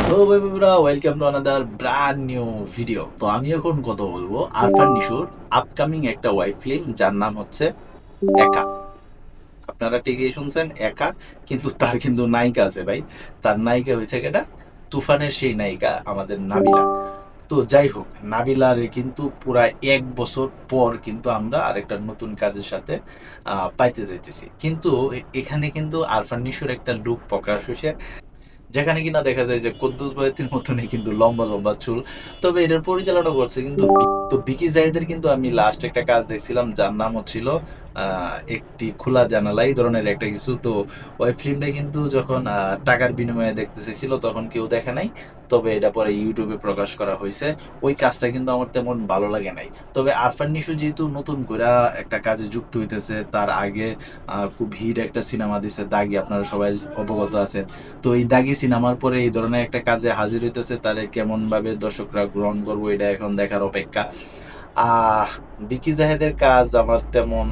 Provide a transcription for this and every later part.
Hello বন্ধুরা, welcome to another brand new video. তো আমি এখন কথা বলবো আরফান নিশোর আপকামিং একটা ওয়েব ফিল্ম যার নাম হচ্ছে একা। আপনারা ঠিকই শুনছেন, একা। কিন্তু তার কিন্তু নায়িকা আছে ভাই। তার নায়িকা হয়েছে কেটা? তুফানের সেই নায়িকা আমাদের নাবিলা। তো যাই হোক, নাবিলার কিন্তু পুরা 1 বছর পর কিন্তু আমরা আরেকটা নতুন কাজের সাথে পাইতে যাইতেছি। কিন্তু এখানে কিন্তু আরফান নিশোর একটা লুক প্রকাশ হয়েছে, যেখানে কিনা দেখা যায় যে কুদ্দুস বয়াতির মতনই কিন্তু লম্বা লম্বা চুল। তবে এটার পরিচালনা করছে কিন্তু তো বিকি জাহিদের। কিন্তু আমি লাস্ট একটা কাজ দেখছিলাম যার নাম হচ্ছিল একটি খোলা জানালা, এই ধরনের একটা কিছু। তো ওই ফিল্মটা কিন্তু যখন টাকার বিনিময়ে দেখতে চাইছিল তখন কেউ দেখে নাই। তবে এটা পরে ইউটিউবে প্রকাশ করা হয়েছে। ওই কাজটা কিন্তু আমার তেমন ভালো লাগে নাই। তবে আরফান নিশো যেহেতু নতুন করে একটা কাজে যুক্ত হইতেছে, তার আগে খুব হিট একটা সিনেমা দিছে দাগি, আপনারা সবাই অবগত আছেন। তো এই দাগি সিনেমার পরে এই ধরনের একটা কাজে হাজির হইতেছে, তারে কেমন ভাবে দর্শকরা গ্রহণ করবো এটা এখন দেখার অপেক্ষা। আহ বিকি জাহেদের কাজ আমার তেমন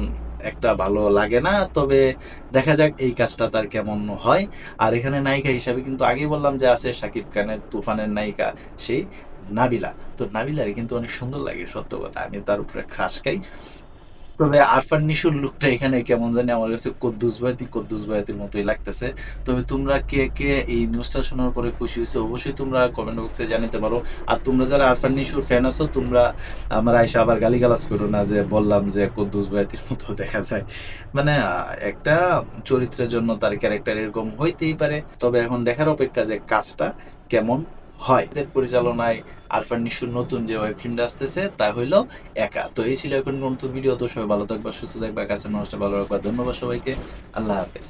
একটা ভালো লাগে না। তবে দেখা যাক এই কাজটা তার কেমন হয়। আর এখানে নায়িকা হিসাবে কিন্তু আগেই বললাম যে আছে শাকিব খানের তুফানের নায়িকা, সেই নাবিলা। তো নাবিলার কিন্তু অনেক সুন্দর লাগে, সত্য কথা, আমি তার উপরে ক্রাশ খাই। তবে আরফান নিশোর লুকটা এখানে কেমন জানি আমার কাছে কদ্দুস বয়াতির মতোই লাগতেছে। তবে তোমরা কে কে এই নিউজটা শোনার পরে খুশি হয়েছে অবশ্যই তোমরা কমেন্ট বক্সে জানাতে পারো। আর তোমরা যারা আরফান নিশোর ফ্যান আছো, তোমরা আমার আইসা আবার গালিগালাজ করো না যে বললাম যে কদ্দুস বয়াতির মতো দেখা যায়। মানে একটা চরিত্রের জন্য তার ক্যারেক্টার এরকম হইতেই পারে। তবে এখন দেখার অপেক্ষা যে কাজটা কেমন হয়। এদের পরিচালনায় আরফান নিশোর নতুন যে ওয়েব ফিল্মটা আসতেছে তা হইলো একা। তো এই ছিল এখন নতুন ভিডিও। তো সবাই ভালো থাকবা, সুস্থ থাকবা, কাছের মানুষটা ভালো রাখবা। ধন্যবাদ সবাইকে। আল্লাহ হাফেজ।